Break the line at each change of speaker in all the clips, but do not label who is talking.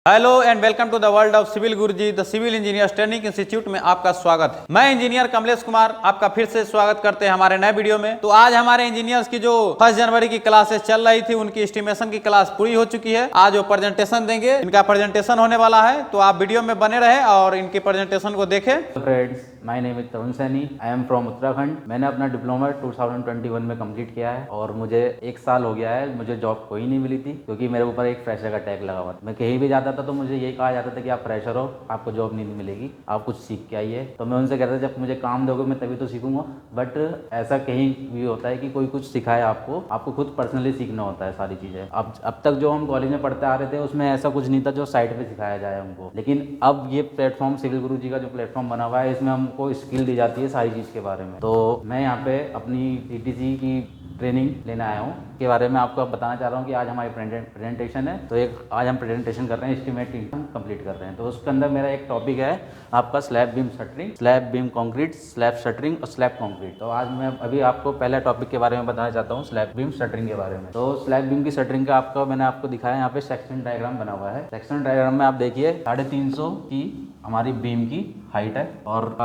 Hello and welcome to the world of civil Guruji the civil engineers training institute में आपका स्वागत है। मैं इंजीनियर कमलेश कुमार आपका फिर से स्वागत करते हैं हमारे नए वीडियो में। तो आज हमारे इंजीनियर्स की जो 1 जनवरी की क्लासेस चल रही थी उनकी एस्टिमेशन की क्लास पूरी हो चुकी है। आज वो प्रेजेंटेशन देंगे, इनका प्रेजेंटेशन होने वाला है, तो आप वीडियो में बने रहे और इनकी प्रेजेंटेशन को देखें।
Friends, my name is Tarun Saini, I am from Uttarakhand. मैंने अपना डिप्लोमा 2021 में कंप्लीट किया है और मुझे 1 साल हो गया है। मुझे जॉब कोई नहीं मिली थी क्योंकि मेरे ऊपर एक फ्रेशर का टैग लगा हुआ था। मैं कहीं भी जाता था तो मुझे ये कहा जाता था कि आप फ्रेशर हो, आपको जॉब नहीं मिलेगी, आप कुछ सीख के आइए। तो मैं उनसे कहता था जब मुझे काम दोगे मैं तभी तो सीखूंगा। बट ऐसा कहीं भी होता है कि कोई कुछ सिखाए आपको खुद पर्सनली सीखना होता है सारी चीज़ें। अब तक जो हम कॉलेज में पढ़ते आ रहे थे उसमें ऐसा कुछ नहीं था जो साइड पे सिखाया जाए हमको। लेकिन अब ये प्लेटफॉर्म सिविल गुरुजी का जो प्लेटफॉर्म बना हुआ है, इसमें हमको स्किल दी जाती है सारी चीज़ के बारे में। तो मैं यहाँ पे अपनी टीटीसी की ट्रेनिंग लेने आया हूँ के बारे में आपको बताना चाह रहा हूँ कि आज हमारी प्रेजेंटेशन है। तो आज हम प्रेजेंटेशन कर रहे हैं, एस्टिमेट कंप्लीट कर रहे हैं। तो उसके अंदर मेरा एक टॉपिक है आपका slab beam shuttering, slab beam concrete, slab shuttering और स्लैब कंक्रीट। तो आज मैं अभी आपको पहला टॉपिक के बारे में बताना चाहता हूँ, स्लैब बीम शटरिंग के बारे में। तो स्लैब बीम की शटरिंग का मैंने आपको दिखाया, यहाँ पे सेक्शन डायग्राम बना हुआ है। सेक्शन डायग्राम में आप देखिए 350 की हमारी बीम की हाइट है और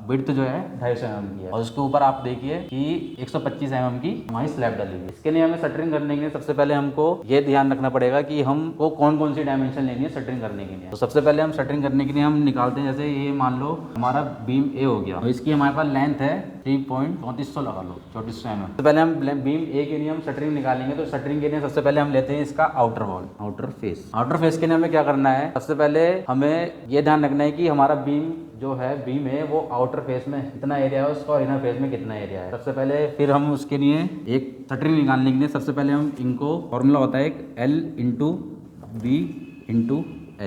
विड्थ जो है 250 mm की है। और उसके ऊपर आप देखिए कि 125 mm की हमारी स्लैब डली हुई है। इसके लिए हमें शटरिंग करने के लिए सबसे पहले हमको ये ध्यान रखना पड़ेगा कि हमको कौन कौन सी डायमेंशन लेनी है शटरिंग करने के लिए। तो सबसे पहले हम शटरिंग करने के लिए हम निकालते हैं, जैसे ये मान लो हमारा बीम ए हो गया, तो इसकी हमारे पास लेंथ है 3.3400 लगा लो, 3400 mm। सबसे पहले हम बीम ए के लिए हम शटरिंग निकालेंगे। तो शटरिंग के लिए सबसे पहले हम लेते हैं इसका outer wall, outer face. Outer face के लिए हमें क्या करना है, सबसे पहले हमें ये ध्यान रखना है कि हमारा बीम जो है बीम है वो आउटर फेस में कितना एरिया है उसका और इनर फेस में कितना एरिया है। सबसे पहले फिर हम उसके लिए एक शटरिंग निकालने के लिए सबसे पहले हम इनको फॉर्मूला होता है एक L/B/H।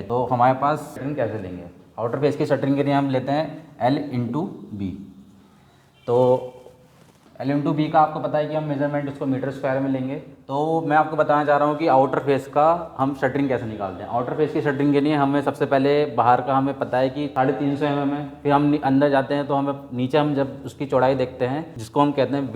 तो हमारे पास शटरिंग कैसे लेंगे, आउटर फेस की शटरिंग के लिए हम लेते हैं L/B। तो L/B का आपको पता है कि हम मेजरमेंट उसको मीटर स्क्वायर में लेंगे। तो मैं आपको बताना चाह रहा हूँ कि आउटर फेस का हम शटरिंग कैसे निकालते हैं। आउटर फेस की शटरिंग के लिए हमें सबसे पहले बाहर का हमें पता है कि 350 mm है। फिर हम अंदर जाते हैं तो हमें नीचे हम जब उसकी चौड़ाई देखते हैं जिसको हम कहते हैं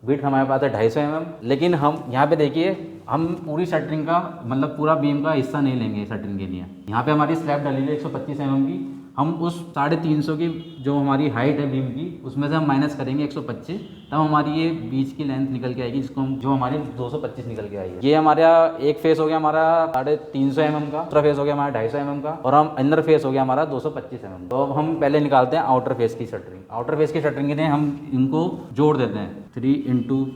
विड्थ हमारे पास है 250 mm। लेकिन हम यहाँ पे देखिए हम पूरी शटरिंग का मतलब पूरा बीम का हिस्सा नहीं लेंगे शटरिंग के लिए। यहाँ पे हमारी स्लैब डली है 125 mm की, हम उस 350 की जो हमारी हाइट है बीम की उसमें से हम माइनस करेंगे 125, तब हमारी ये बीच की लेंथ निकल के आएगी जिसको हम जो हमारी 225 निकल के आएगी। ये हमारा एक फेस हो गया हमारा 350 mm का, दूसरा फेस हो गया हमारा 250 mm का और हम अंदर फेस हो गया हमारा 225 mm। तो अब हम पहले निकालते हैं आउटर फेस की शटरिंग। आउटर फेस की शटरिंग के लिए हम इनको जोड़ देते हैं 3 ×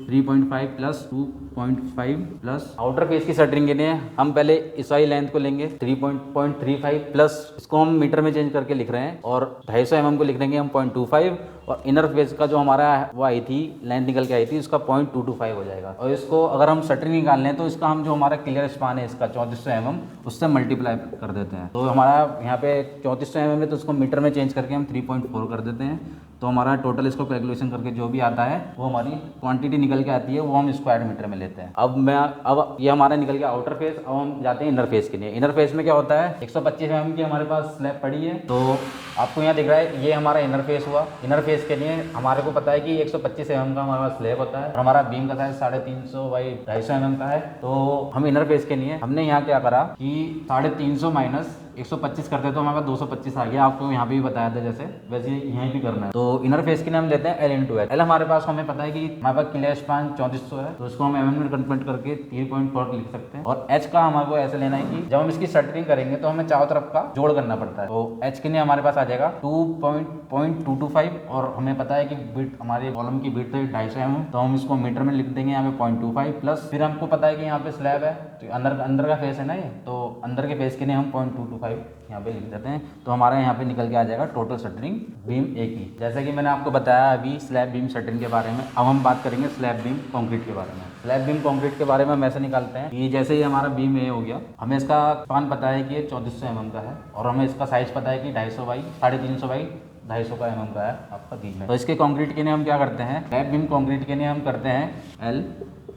3.5 प्लस 2.5 प्लस। आउटर फेस की शटरिंग के लिए हम पहले इस वाली लेंथ को लेंगे 3.35 प्लस इसको हम मीटर में चेंज करके लिख रहे हैं और 250 mm को लिख देंगे हम 0.25 और इनर फेस का जो हमारा वो आई थी लेंथ निकल के आई थी उसका 0.225 हो जाएगा। और इसको अगर हम शटरिंग निकाल लें तो इसका हम जो हमारा क्लियर स्पान है इसका 3400 mm उससे मल्टीप्लाई कर देते हैं। तो हमारा यहाँ पे 3400 mm है तो उसको मीटर में चेंज करके हम 3.4 कर देते हैं। तो हमारा टोटल इसको कैलकुलेशन करके जो भी आता है वो हमारी क्वांटिटी निकल के आती है वो हम स्क्वायर मीटर में लेते हैं। अब ये हमारा निकल गया आउटर फेस। अब हम जाते हैं इनर फेस के लिए। इनर फेस में क्या होता है 125 mm की हमारे पास स्लैब पड़ी है। तो आपको यहाँ दिख रहा है ये हमारा इनर फेस हुआ। इनर फेस के लिए हमारे को पता है कि 125 mm का हमारा स्लैब होता है और हमारा बीम का साइज 350 बाई 250 mm का है। तो हम इनर फेस के लिए हमने यहाँ क्या करा कि 350 माइनस 125 करते तो हमारे पास 225 आ गया। आपको यहाँ पे भी बताया था जैसे वैसे यहीं भी करना है। तो इनर फेस के लिए हम लेते हैं L/L। L हमारे पास हमें पता है कि हमारे पास क्लियर स्पान 3400 है तो उसको हम mm में कन्वर्ट करके 3.4 लिख सकते हैं। और H का हमारे को ऐसे लेना है कि जब हम इसकी शटरिंग करेंगे तो हमें चारों तरफ का जोड़ करना पड़ता है। तो H के लिए हमारे पास आ जाएगा 2.225 और हमें पता है कि विड्थ हमारे कॉलम की विड्थ है 250 mm। तो हम इसको मीटर में लिख देंगे यहाँ पे 0.25 प्लस फिर हमको पता है कि यहाँ पे स्लैब है तो अंदर का फेस है ना ये, तो अंदर के फेस के लिए हम 0.225 यहाँ पे लिख देते हैं। तो हमारा यहाँ पे निकल के आ जाएगा टोटल शटरिंग बीम ए की। जैसे कि मैंने आपको बताया अभी स्लैब बीम शटरिंग के बारे में। अब हम बात करेंगे स्लैब बीम कंक्रीट के बारे में। स्लैब बीम कंक्रीट के बारे में हम ऐसे निकालते हैं कि जैसे ही हमारा बीम ए हो गया हमें इसका स्पान पता है कि ये 3400 mm का है और हमें इसका साइज पता है कि 250 बाई 350 बाई 250 का mm का है आपका बीम है। तो इसके कंक्रीट के लिए हम क्या करते हैं, स्लैब बीम कंक्रीट के लिए हम करते हैं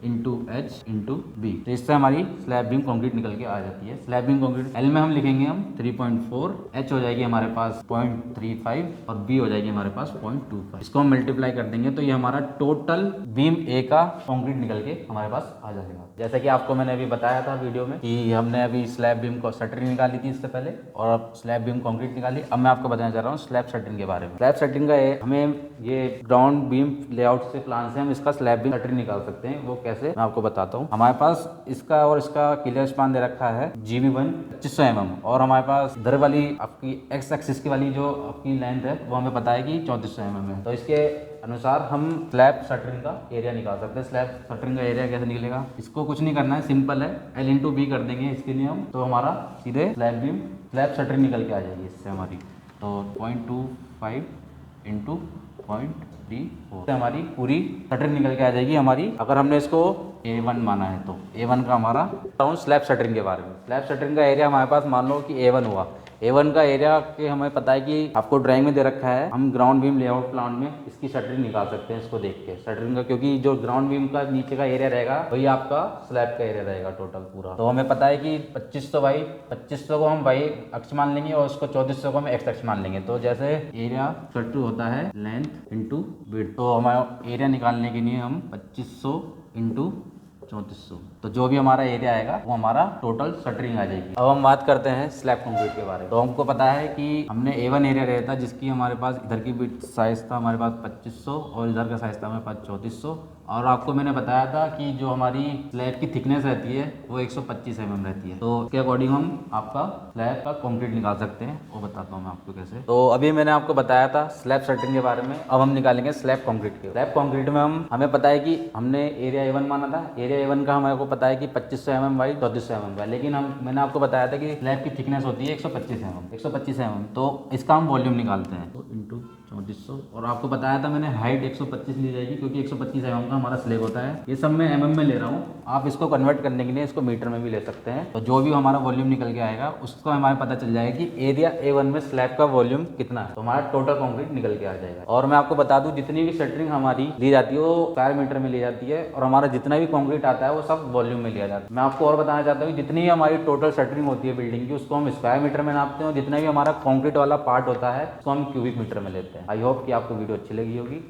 इंटू एच इंटू बी। तो इससे हमारी स्लैब बीम कंक्रीट निकल के आ जाती है। स्लैब बीम कंक्रीट एल में हम लिखेंगे हम 3.4, एच हो जाएगी हमारे पास 0.35 और बी हो जाएगी हमारे पास 0.25। इसको हम मल्टीप्लाई कर देंगे तो ये हमारा टोटल बीम ए का कंक्रीट निकल के हमारे पास आ जाएगा। जैसा कि आपको मैंने अभी बताया था वीडियो में कि हमने अभी स्लैब बीम को शटरिंग निकाली थी इससे पहले और अब स्लैब बीम कंक्रीट निकाली। अब मैं आपको बताना चाह रहा हूँ स्लैब शटरिंग के बारे में। स्लैब शटरिंग का हमें ये ग्राउंड बीम लेआउट से प्लान से हम इसका स्लैब बीम शटरिंग निकाल सकते हैं। वो कैसे मैं आपको बताता हूँ। हमारे पास इसका और इसका क्लियर स्पान दे रखा है GB1 2500 mm और हमारे पास इधर वाली आपकी एक्स एक्सिस की वाली जो आपकी लेंथ है वो हमें पता है कि 3400 mm है। तो इसके अनुसार हम स्लैब शटरिंग का एरिया निकाल सकते हैं। स्लैब शटरिंग का एरिया कैसे निकलेगा, इसको कुछ नहीं करना है, सिंपल है, L इंटू बी कर देंगे इसके लिए हम। तो हमारा सीधे स्लैब शटरिंग निकल के आ जाएगी इससे हमारी। तो 0.25 इंटू 0.34 हमारी पूरी शटरिंग निकल के आ जाएगी हमारी। अगर हमने इसको A1 माना है तो A1 का हमारा स्लैब शटरिंग के बारे में। स्लैब शटरिंग का एरिया हमारे पास मान लो कि A1 हुआ। A1 का एरिया के हमें पता है कि आपको ड्राइंग में दे रखा है, हम ग्राउंड बीम लेआउट प्लान में इसकी शटरिंग निकाल सकते हैं इसको देख के शटरिंग का, क्योंकि जो ग्राउंड बीम का नीचे का एरिया रहेगा वही आपका स्लैब का एरिया रहेगा टोटल पूरा। तो हमें पता है कि 2500 बाई 2500 को हम वाई अक्ष मान लेंगे और उसको 3400 को हम एक्स अक्ष मान लेंगे। तो जैसे एरिया शटरिंग होता है लेंथ इंटू विड्थ, तो हमारा एरिया निकालने के लिए हम 2500 इंटू 3400, तो जो भी हमारा एरिया आएगा वो हमारा टोटल शटरिंग आ जाएगी। अब हम बात करते हैं स्लैब कंक्रीट के बारे में। तो हमको पता है कि हमने A1 एरिया रहता था जिसकी हमारे पास इधर की भी साइज था हमारे पास 2500 और इधर का साइज था हमारे पास 3400 और आपको मैंने बताया था कि जो हमारी स्लैब की थिकनेस रहती है वो 125 mm रहती है। तो उसके अकॉर्डिंग हम आपका स्लैब का कंक्रीट निकाल सकते हैं, वो बताता हूँ मैं आपको कैसे। तो अभी मैंने आपको बताया था स्लैब शटरिंग के बारे में, अब हम निकालेंगे स्लैब कंक्रीट के। स्लैब कंक्रीट में हमें पता है कि हमने एरिया A1 माना था, एरिया A1 का हमारे को पता है कि 2500 mm बाई 3400 mm है, लेकिन मैंने आपको बताया था कि स्लैब की थिकनेस होती है 125 mm, तो इसका हम वॉल्यूम निकालते हैं। तो इंटू 3400 और आपको बताया था मैंने हाइट 125 ली जाएगी क्योंकि 125 mm का हमारा स्लैब होता है। ये सब मैं mm में ले रहा हूँ, आप इसको कन्वर्ट करने के लिए इसको मीटर में भी ले सकते हैं। तो जो भी हमारा वॉल्यूम निकल के आएगा उसको हमारे पता चल जाएगा कि एरिया A1 में स्लैब का वॉल्यूम कितना है, तो हमारा टोटल कंक्रीट निकल के आ जाएगा। और मैं आपको बता दूं जितनी भी शटरिंग हमारी ली जाती है वो स्क्वायर मीटर में ली जाती है और हमारा जितना भी कंक्रीट आता है वो सब वॉल्यूम में लिया जाता है। मैं आपको और बताना चाहता हूँ जितनी भी हमारी टोटल शटरिंग होती है बिल्डिंग की उसको हम स्क्वायर मीटर में नापते हैं और जितना भी हमारा कंक्रीट वाला पार्ट होता है उसको हम क्यूबिक मीटर में लेते हैं। आई होप कि आपको वीडियो अच्छी लगी होगी।